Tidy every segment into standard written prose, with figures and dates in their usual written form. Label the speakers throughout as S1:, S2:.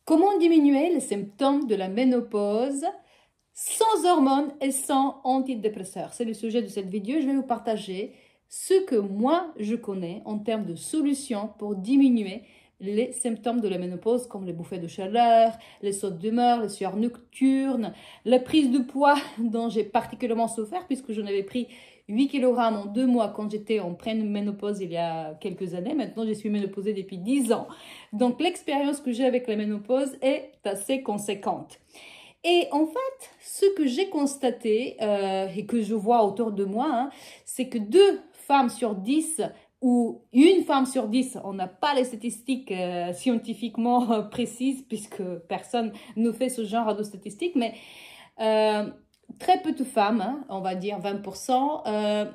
S1: Comment diminuer les symptômes de la ménopause sans hormones et sans antidépresseurs? C'est le sujet de cette vidéo. Je vais vous partager ce que moi je connais en termes de solutions pour diminuer les symptômes de la ménopause comme les bouffées de chaleur, les sautes d'humeur, les sueurs nocturnes, la prise de poids dont j'ai particulièrement souffert puisque j'en avais pris 8 kg en 2 mois quand j'étais en pleine ménopause il y a quelques années. Maintenant, je suis ménopausée depuis 10 ans. Donc, l'expérience que j'ai avec la ménopause est assez conséquente. Et en fait, ce que j'ai constaté et que je vois autour de moi, hein, c'est que 2 femmes sur 10 ou 1 femme sur 10, on n'a pas les statistiques scientifiquement précises puisque personne ne fait ce genre de statistiques, mais très peu de femmes, hein, on va dire 20%,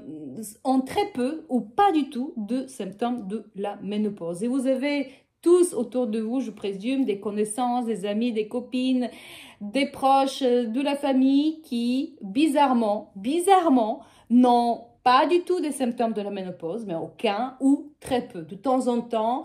S1: ont très peu ou pas du tout de symptômes de la ménopause. Et vous avez tous autour de vous, je présume, des connaissances, des amis, des copines, des proches de la famille qui, bizarrement, n'ont pas du tout des symptômes de la ménopause, mais aucun ou très peu. De temps en temps,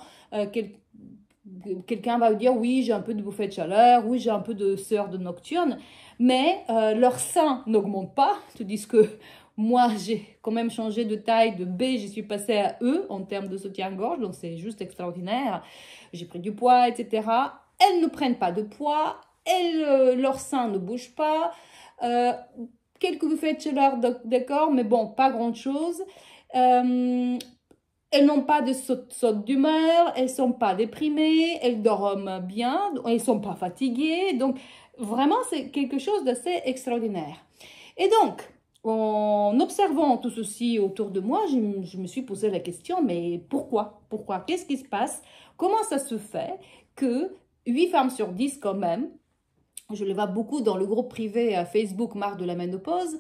S1: quelqu'un va vous dire oui, j'ai un peu de bouffée de chaleur, oui, j'ai un peu de sueur de nocturne, mais leur sein n'augmente pas, tandis que moi, j'ai quand même changé de taille de B, j'y suis passée à E en termes de soutien-gorge, donc c'est juste extraordinaire. J'ai pris du poids, etc. Elles ne prennent pas de poids, leur sein ne bouge pas, quelques bouffées de chaleur, d'accord, mais bon, pas grand-chose. Elles n'ont pas de saute d'humeur, elles ne sont pas déprimées, elles dorment bien, elles ne sont pas fatiguées. Donc, vraiment, c'est quelque chose d'assez extraordinaire. Et donc, en observant tout ceci autour de moi, je me suis posé la question, mais pourquoi? Pourquoi? Qu'est-ce qui se passe? Comment ça se fait que 8 femmes sur 10 quand même, je le vois beaucoup dans le groupe privé Facebook Marre de la ménopause,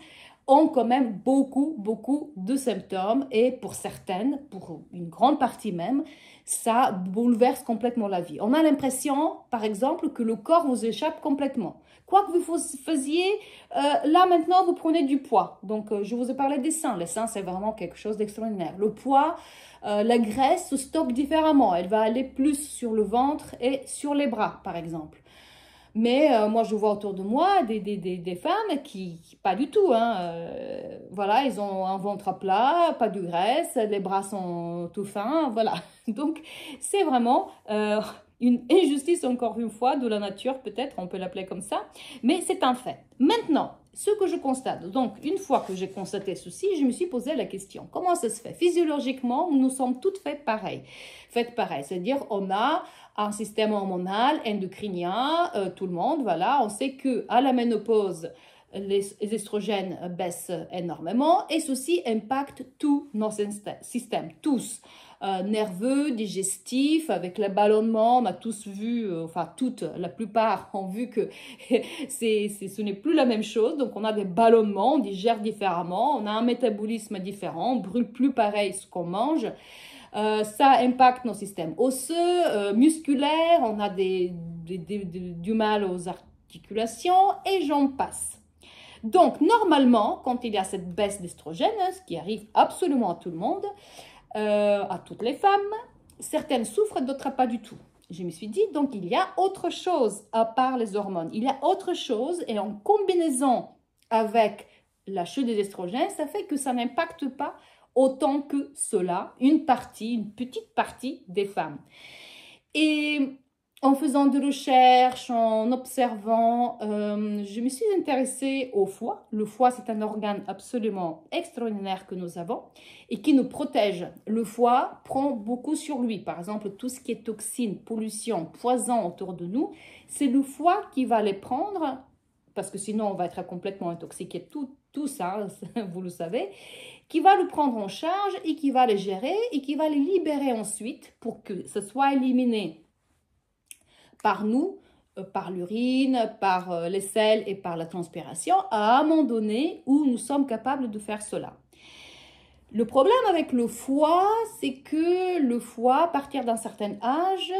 S1: ont quand même beaucoup de symptômes et pour certaines, pour une grande partie même, ça bouleverse complètement la vie. On a l'impression, par exemple, que le corps vous échappe complètement. Quoi que vous faisiez, là maintenant vous prenez du poids. Donc je vous ai parlé des seins. Les seins, c'est vraiment quelque chose d'extraordinaire. Le poids, la graisse se stocke différemment. Elle va aller plus sur le ventre et sur les bras, par exemple. Mais moi, je vois autour de moi des femmes qui pas du tout. Hein, voilà, ils ont un ventre à plat, pas de graisse, les bras sont tout fins. Voilà. Donc, c'est vraiment une injustice, encore une fois, de la nature, peut-être, on peut l'appeler comme ça. Mais c'est un fait. Maintenant, ce que je constate, donc, une fois que j'ai constaté ceci, je me suis posé la question, comment ça se fait? Physiologiquement, nous sommes toutes faites pareil. C'est-à-dire, on a un système hormonal, endocrinien, tout le monde, voilà. On sait qu'à la ménopause, les estrogènes baissent énormément et ceci impacte tous nos systèmes, tous. Nerveux, digestifs, avec le ballonnement, on a tous vu, enfin la plupart ont vu que ce n'est plus la même chose. Donc on a des ballonnements, on digère différemment, on a un métabolisme différent, on brûle plus pareil ce qu'on mange. Ça impacte nos systèmes osseux, musculaires, on a du mal aux articulations et j'en passe. Donc, normalement, quand il y a cette baisse d'estrogène, ce qui arrive absolument à tout le monde, à toutes les femmes, certaines souffrent, d'autres pas du tout. Je me suis dit, donc il y a autre chose à part les hormones. Il y a autre chose et en combinaison avec la chute des estrogènes, ça fait que ça n'impacte pas autant que cela, une petite partie des femmes. Et en faisant des recherches, en observant, je me suis intéressée au foie. Le foie, c'est un organe absolument extraordinaire que nous avons et qui nous protège. Le foie prend beaucoup sur lui. Par exemple, tout ce qui est toxines, pollution, poison autour de nous, c'est le foie qui va les prendre parce que sinon on va être complètement intoxiqué, tout ça, vous le savez, qui va le prendre en charge et qui va les gérer et qui va les libérer ensuite pour que ce soit éliminé par nous, par l'urine, par les selles et par la transpiration, à un moment donné où nous sommes capables de faire cela. Le problème avec le foie, c'est que le foie, à partir d'un certain âge,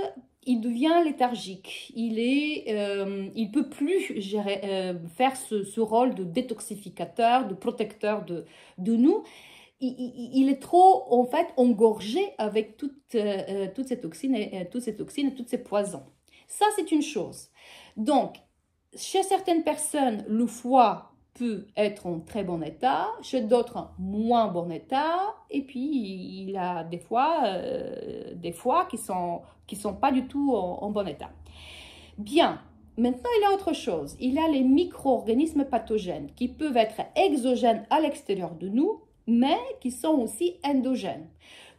S1: il devient léthargique. Il peut plus faire ce rôle de détoxificateur, de protecteur de nous. Il est trop, en fait, engorgé avec toutes ces toxines et tous ces poisons. Ça, c'est une chose. Donc, chez certaines personnes, le foie peut être en très bon état, chez d'autres, moins bon état, et puis il y a des foies qui sont pas du tout en bon état. Bien, maintenant, il y a autre chose. Il y a les micro-organismes pathogènes qui peuvent être exogènes à l'extérieur de nous, mais qui sont aussi endogènes.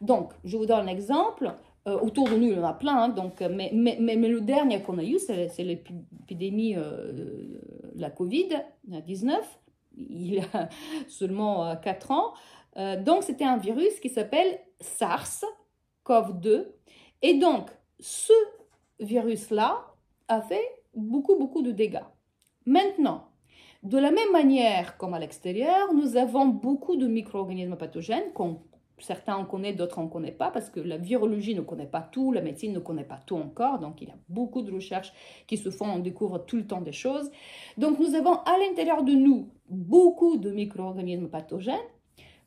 S1: Donc, je vous donne un exemple. Autour de nous, il y en a plein, hein, donc, mais le dernier qu'on a eu, c'est l'épidémie la Covid-19, il y a seulement 4 ans. Donc, c'était un virus qui s'appelle SARS-CoV-2. Et donc, ce virus-là a fait beaucoup de dégâts. Maintenant, de la même manière comme à l'extérieur, nous avons beaucoup de micro-organismes pathogènes certains on connaît, d'autres on ne connaît pas, parce que la virologie ne connaît pas tout, la médecine ne connaît pas tout encore, donc il y a beaucoup de recherches qui se font, on découvre tout le temps des choses. Donc nous avons à l'intérieur de nous beaucoup de micro-organismes pathogènes,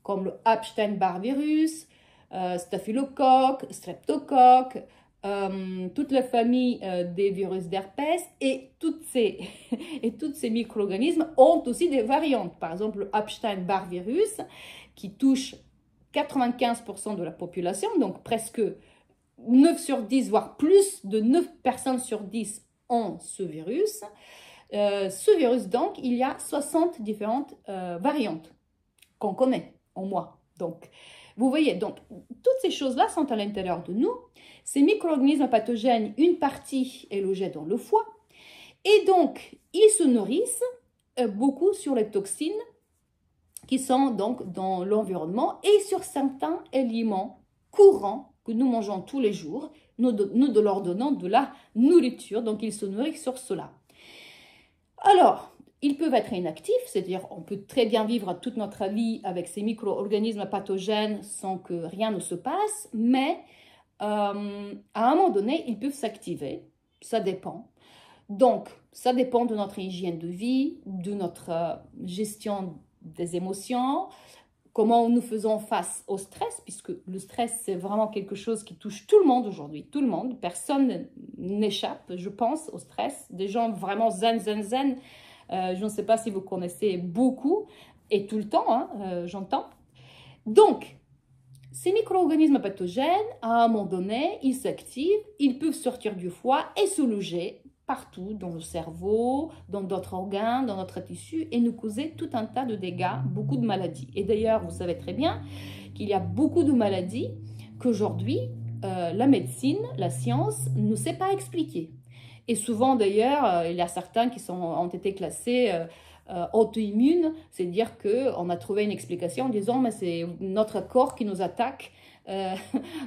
S1: comme le Epstein-Barr virus, staphylocoque, streptocoque, toute la famille des virus d'herpès, et toutes ces micro-organismes ont aussi des variantes. Par exemple, le Epstein-Barr virus, qui touche 95% de la population, donc presque 9 sur 10, voire plus de 9 personnes sur 10 ont ce virus. Donc, il y a 60 différentes variantes qu'on connaît en moi. Donc, vous voyez, donc, toutes ces choses-là sont à l'intérieur de nous. Ces micro-organismes pathogènes, une partie est logée dans le foie. Et donc, ils se nourrissent beaucoup sur les toxines qui sont donc dans l'environnement et sur certains aliments courants que nous mangeons tous les jours. Nous leur donnons de la nourriture, donc ils se nourrissent sur cela. Alors, ils peuvent être inactifs, c'est-à-dire on peut très bien vivre toute notre vie avec ces micro-organismes pathogènes sans que rien ne se passe, mais à un moment donné, ils peuvent s'activer, ça dépend. Donc, ça dépend de notre hygiène de vie, de notre gestion des émotions, comment nous faisons face au stress, puisque le stress, c'est vraiment quelque chose qui touche tout le monde aujourd'hui, tout le monde, personne n'échappe, je pense, au stress, des gens vraiment zen, je ne sais pas si vous connaissez beaucoup, et tout le temps, hein, j'entends. Donc, ces micro-organismes pathogènes, à un moment donné, ils s'activent, ils peuvent sortir du foie et se loger partout, dans le cerveau, dans d'autres organes, dans notre tissu, et nous causer tout un tas de dégâts, beaucoup de maladies. Et d'ailleurs, vous savez très bien qu'il y a beaucoup de maladies qu'aujourd'hui, la médecine, la science ne sait pas expliquer. Et souvent, d'ailleurs, il y a certains qui ont été classés auto-immunes, c'est-à-dire qu'on a trouvé une explication en disant « mais c'est notre corps qui nous attaque ».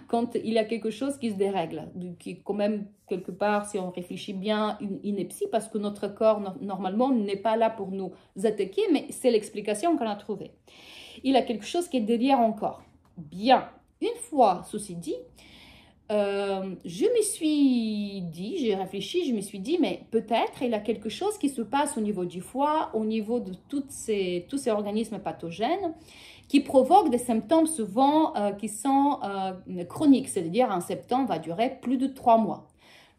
S1: Quand il y a quelque chose qui se dérègle, qui est quand même quelque part, si on réfléchit bien, une ineptie, parce que notre corps, normalement, n'est pas là pour nous attaquer, mais c'est l'explication qu'on a trouvée. Il y a quelque chose qui est derrière encore. Bien, une fois ceci dit, je me suis dit, j'ai réfléchi, je me suis dit, mais peut-être il y a quelque chose qui se passe au niveau du foie, au niveau de tous ces organismes pathogènes, qui provoquent des symptômes souvent qui sont chroniques, c'est-à-dire un symptôme va durer plus de 3 mois.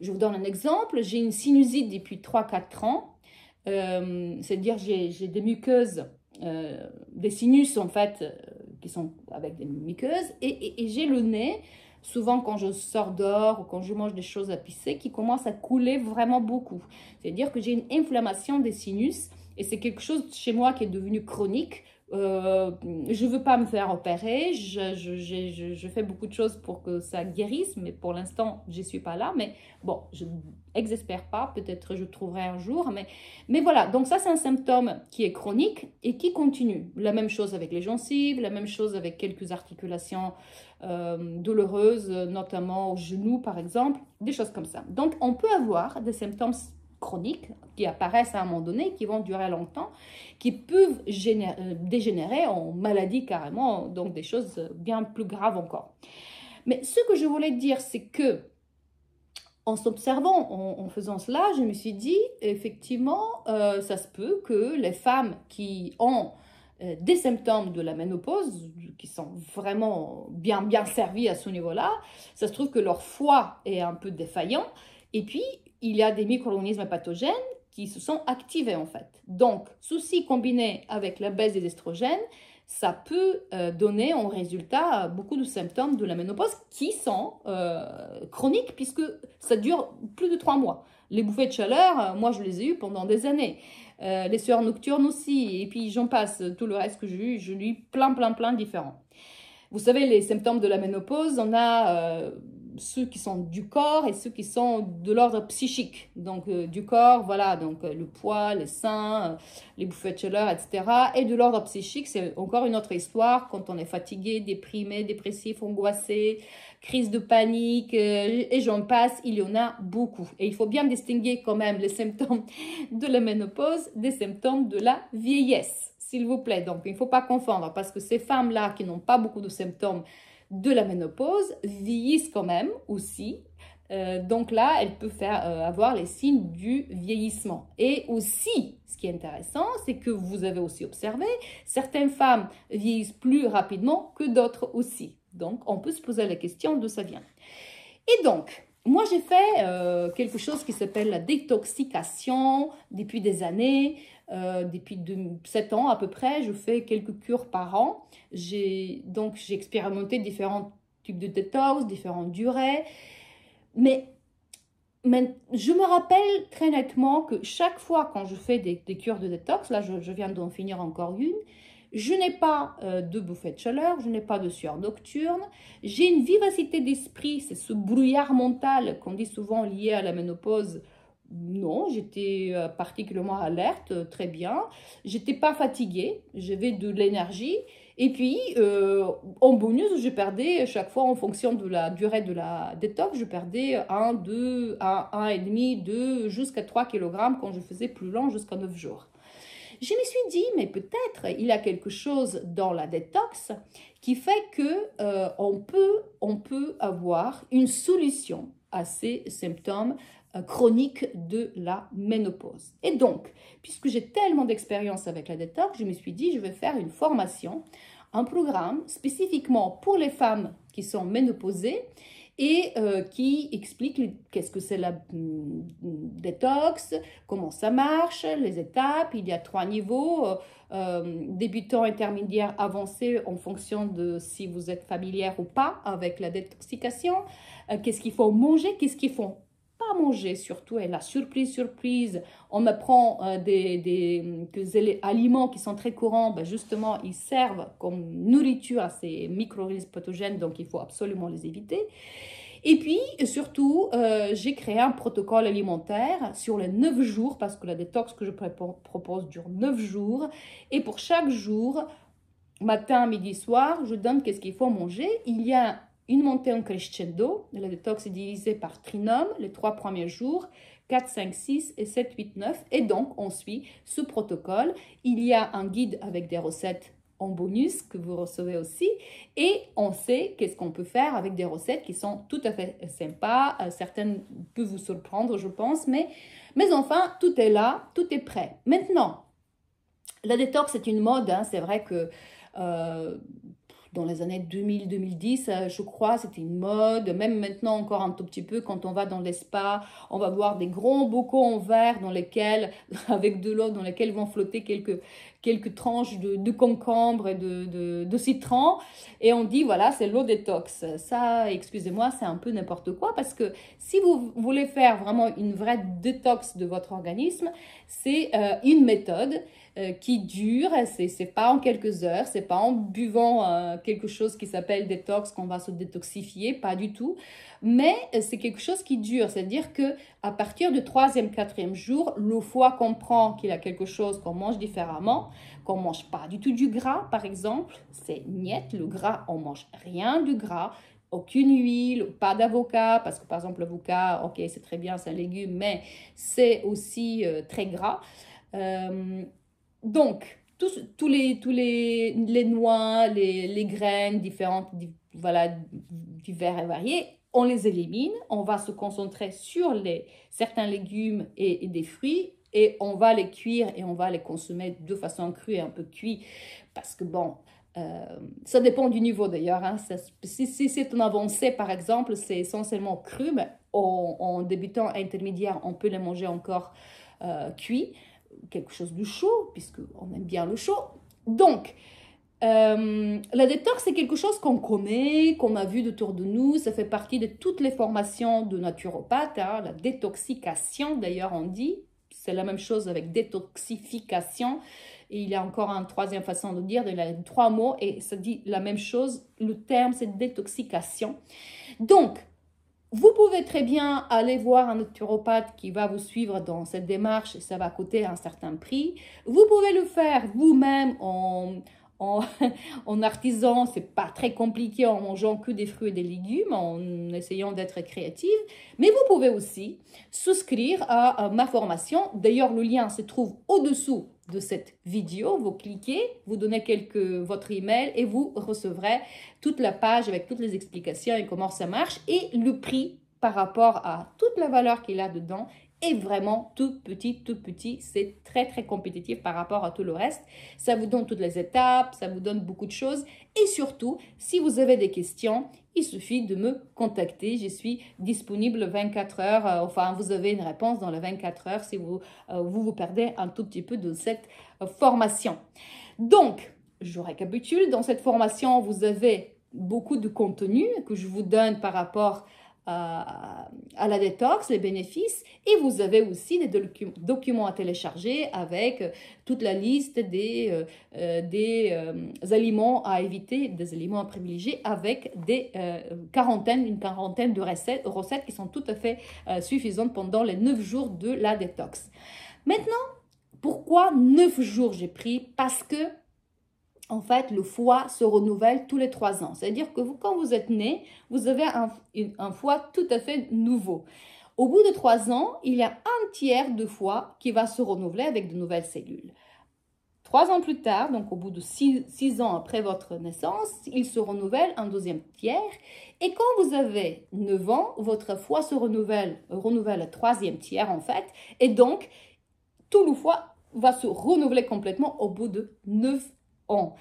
S1: Je vous donne un exemple, j'ai une sinusite depuis 3-4 ans, c'est-à-dire j'ai des muqueuses, des sinus en fait, qui sont avec des muqueuses, et j'ai le nez, souvent quand je sors dehors ou quand je mange des choses à pisser, qui commence à couler vraiment beaucoup. C'est-à-dire que j'ai une inflammation des sinus, et c'est quelque chose chez moi qui est devenu chronique. Je ne veux pas me faire opérer, je fais beaucoup de choses pour que ça guérisse, mais pour l'instant, je ne suis pas là. Mais bon, je n'exespère pas, peut-être je trouverai un jour. Mais voilà, donc ça, c'est un symptôme qui est chronique et qui continue. La même chose avec les gencives, la même chose avec quelques articulations douloureuses, notamment au genou, par exemple, des choses comme ça. Donc, on peut avoir des symptômes chroniques qui apparaissent à un moment donné, qui vont durer longtemps, qui peuvent dégénérer en maladie carrément, donc des choses bien plus graves encore. Mais ce que je voulais dire, c'est que en s'observant, en faisant cela, je me suis dit, effectivement, ça se peut que les femmes qui ont des symptômes de la ménopause, qui sont vraiment bien servies à ce niveau-là, ça se trouve que leur foie est un peu défaillant, et puis il y a des micro-organismes pathogènes qui se sont activés en fait. Donc, ceci combiné avec la baisse des estrogènes, ça peut donner en résultat beaucoup de symptômes de la ménopause qui sont chroniques puisque ça dure plus de 3 mois. Les bouffées de chaleur, moi je les ai eues pendant des années. Les sueurs nocturnes aussi, et puis j'en passe, tout le reste que j'ai eu, je lis plein différents. Vous savez, les symptômes de la ménopause, on a ceux qui sont du corps et ceux qui sont de l'ordre psychique. Donc, du corps, voilà, donc le poids, les seins, les bouffées de chaleur, etc. Et de l'ordre psychique, c'est encore une autre histoire quand on est fatigué, déprimé, dépressif, angoissé, crise de panique, et j'en passe, il y en a beaucoup. Et il faut bien distinguer quand même les symptômes de la ménopause des symptômes de la vieillesse. S'il vous plaît, donc il ne faut pas confondre parce que ces femmes-là qui n'ont pas beaucoup de symptômes de la ménopause vieillissent quand même aussi. Donc là, elles peuvent avoir les signes du vieillissement. Et aussi, ce qui est intéressant, c'est que vous avez aussi observé, certaines femmes vieillissent plus rapidement que d'autres aussi. Donc, on peut se poser la question d'où ça vient. Et donc, moi, j'ai fait quelque chose qui s'appelle la détoxication depuis des années. Depuis 7 ans à peu près, je fais quelques cures par an. J'ai expérimenté différents types de détox, différentes durées. Mais je me rappelle très nettement que chaque fois quand je fais des cures de détox, là je viens d'en finir encore une, je n'ai pas de bouffée de chaleur, je n'ai pas de sueur nocturne, j'ai une vivacité d'esprit, c'est ce brouillard mental qu'on dit souvent lié à la ménopause. Non, j'étais particulièrement alerte, très bien. J'étais pas fatiguée, j'avais de l'énergie. Et puis, en bonus, je perdais chaque fois en fonction de la durée de la détox, je perdais 1, 2, 1,5, 2, jusqu'à 3 kg quand je faisais plus long, jusqu'à 9 jours. Je me suis dit, mais peut-être il y a quelque chose dans la détox qui fait que on peut avoir une solution à ces symptômes chronique de la ménopause. Et donc, puisque j'ai tellement d'expérience avec la détox, je me suis dit, je vais faire une formation, un programme spécifiquement pour les femmes qui sont ménopausées et qui explique qu'est-ce que c'est la détox, comment ça marche, les étapes. Il y a 3 niveaux, débutant, intermédiaire, avancé, en fonction de si vous êtes familière ou pas avec la détoxication. Qu'est-ce qu'il faut manger, qu'est-ce qu'il faut pas manger surtout, et la surprise, on apprend des aliments qui sont très courants, ben justement, ils servent comme nourriture à ces micro-organismes pathogènes, donc il faut absolument les éviter. Et puis, surtout, j'ai créé un protocole alimentaire sur les 9 jours, parce que la détox que je propose dure 9 jours, et pour chaque jour, matin, midi, soir, je donne qu'est-ce qu'il faut manger. Il y a une montée en crescendo, la détox est divisée par trinôme, les 3 premiers jours, 4, 5, 6 et 7, 8, 9. Et donc, on suit ce protocole. Il y a un guide avec des recettes en bonus que vous recevez aussi. Et on sait qu'est-ce qu'on peut faire avec des recettes qui sont tout à fait sympas. Certaines peuvent vous surprendre, je pense. Mais enfin, tout est là, tout est prêt. Maintenant, la détox est une mode. Hein, c'est vrai que dans les années 2000-2010, je crois, c'était une mode. Même maintenant, encore un tout petit peu, quand on va dans les spas, on va voir des grands bocaux en verre dans lesquels, avec de l'eau, dans lesquels vont flotter quelques tranches de concombre et de citron. Et on dit, voilà, c'est l'eau détox. Ça, excusez-moi, c'est un peu n'importe quoi parce que si vous voulez faire vraiment une vraie détox de votre organisme, c'est une méthode qui dure, c'est pas en quelques heures, c'est pas en buvant quelque chose qui s'appelle détox qu'on va se détoxifier, pas du tout, mais c'est quelque chose qui dure, c'est-à-dire que à partir du 3e, 4e jour, le foie comprend qu'il y a quelque chose qu'on mange différemment, qu'on mange pas du tout du gras, par exemple, c'est niet, le gras, on mange rien du gras, aucune huile, pas d'avocat, parce que par exemple l'avocat, ok, c'est très bien, c'est un légume, mais c'est aussi très gras. Donc, tous les noix, les graines différentes, voilà, divers et variés, on les élimine. On va se concentrer sur certains légumes et des fruits et on va les cuire et on va les consommer de façon crue et un peu cuit parce que bon, Ça dépend du niveau d'ailleurs. Hein. Si c'est une avancée, par exemple, c'est essentiellement cru, mais en débutant intermédiaire, on peut les manger encore cuits. Quelque chose de chaud, puisqu'on aime bien le chaud. Donc, la détox, c'est quelque chose qu'on connaît, qu'on a vu autour de nous. Ça fait partie de toutes les formations de naturopathes. Hein. La détoxication, d'ailleurs, on dit. C'est la même chose avec détoxification. Et il y a encore une troisième façon de dire. Il y a 3 mots et ça dit la même chose. Le terme, c'est détoxication. Donc, vous pouvez très bien aller voir un naturopathe qui va vous suivre dans cette démarche. Ça va coûter un certain prix. Vous pouvez le faire vous-même en artisan, c'est pas très compliqué en mangeant que des fruits et des légumes, en essayant d'être créative. Mais vous pouvez aussi souscrire à ma formation. D'ailleurs, le lien se trouve au-dessous de cette vidéo. Vous cliquez, vous donnez votre email et vous recevrez toute la page avec toutes les explications et comment ça marche. Et le prix par rapport à toute la valeur qu'il a dedans est vraiment tout petit. C'est très, très compétitif par rapport à tout le reste. Ça vous donne toutes les étapes, ça vous donne beaucoup de choses. Et surtout, si vous avez des questions, il suffit de me contacter. Je suis disponible 24 heures. Enfin, vous avez une réponse dans les 24 heures si vous perdez un tout petit peu de cette formation. Donc, je récapitule. Dans cette formation, vous avez beaucoup de contenu que je vous donne par rapport à la détox, les bénéfices, et vous avez aussi des documents à télécharger avec toute la liste des aliments à éviter, des aliments à privilégier, avec une quarantaine de recettes qui sont tout à fait suffisantes pendant les 9 jours de la détox. Maintenant, pourquoi 9 jours j'ai pris? Parce que en fait, le foie se renouvelle tous les 3 ans. C'est-à-dire que quand vous êtes né, vous avez un foie tout à fait nouveau. Au bout de 3 ans, il y a un tiers de foie qui va se renouveler avec de nouvelles cellules. 3 ans plus tard, donc au bout de 6 ans après votre naissance, il se renouvelle un deuxième tiers. Et quand vous avez 9 ans, votre foie se renouvelle le troisième tiers en fait. Et donc, tout le foie va se renouveler complètement au bout de 9 ans.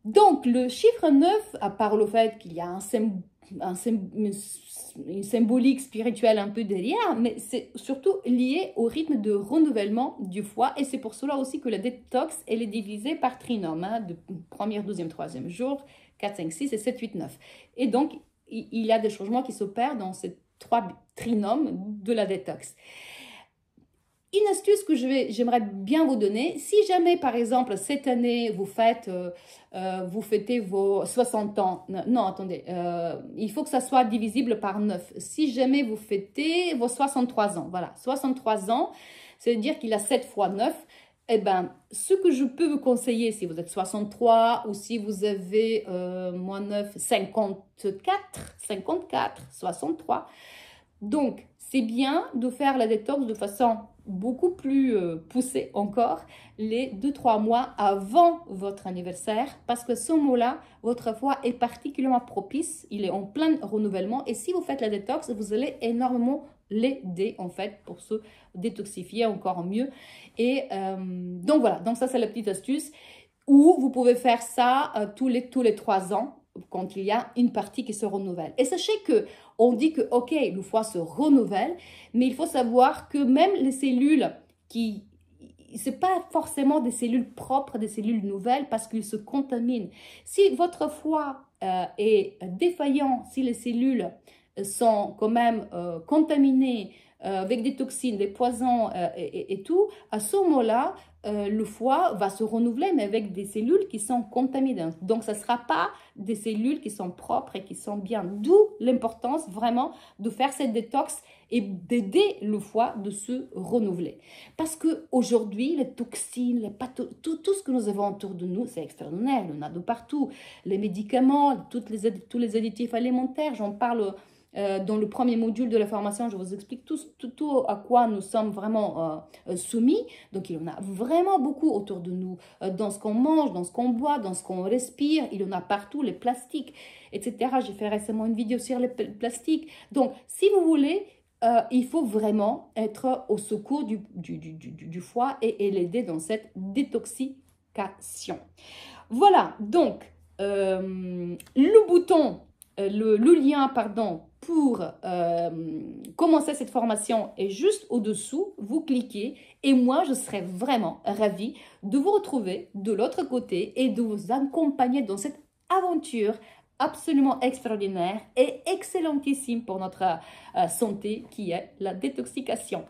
S1: Donc, le chiffre 9, à part le fait qu'il y a une symbolique spirituelle un peu derrière, mais c'est surtout lié au rythme de renouvellement du foie. Et c'est pour cela aussi que la détox, elle est divisée par trinôme, hein, de premier, deuxième, troisième jour, 4, 5, 6 et 7, 8, 9. Et donc, il y a des changements qui s'opèrent dans ces 3 trinômes de la détox. Une astuce que j'aimerais bien vous donner, si jamais par exemple cette année vous fêtez vos 60 ans, non attendez, il faut que ça soit divisible par 9. Si jamais vous fêtez vos 63 ans, voilà, 63 ans, c'est-à-dire qu'il a 7 fois 9, eh bien, ce que je peux vous conseiller si vous êtes 63 ou si vous avez moins 9, 54, 63, donc c'est bien de faire la détox de façon beaucoup plus poussée encore les 2-3 mois avant votre anniversaire parce que ce moment-là, votre foie est particulièrement propice, il est en plein renouvellement et si vous faites la détox, vous allez énormément l'aider en fait pour se détoxifier encore mieux. Et donc voilà, donc ça c'est la petite astuce où vous pouvez faire ça tous les 3 ans quand il y a une partie qui se renouvelle. Et sachez que on dit que, ok, le foie se renouvelle, mais il faut savoir que même les cellules c'est pas forcément des cellules propres, des cellules nouvelles, parce qu'ils se contaminent. Si votre foie est défaillant, si les cellules sont quand même contaminées avec des toxines, des poisons et tout, à ce moment-là, le foie va se renouveler, mais avec des cellules qui sont contaminées. Donc, ce ne sera pas des cellules qui sont propres et qui sont bien. D'où l'importance vraiment de faire cette détox et d'aider le foie de se renouveler. Parce qu'aujourd'hui, les toxines, tout ce que nous avons autour de nous, c'est extraordinaire. Il y en a de partout. Les médicaments, tous les additifs alimentaires, j'en parle dans le premier module de la formation, je vous explique tout à quoi nous sommes vraiment soumis. Donc, il y en a vraiment beaucoup autour de nous, dans ce qu'on mange, dans ce qu'on boit, dans ce qu'on respire. Il y en a partout, les plastiques, etc. J'ai fait récemment une vidéo sur les plastiques. Donc, si vous voulez, il faut vraiment être au secours du foie et l'aider dans cette détoxication. détoxication. Voilà, donc le bouton, le lien, pardon, pour commencer cette formation est juste au-dessous. Vous cliquez et moi, je serai vraiment ravie de vous retrouver de l'autre côté et de vous accompagner dans cette aventure absolument extraordinaire et excellentissime pour notre santé qui est la détoxication.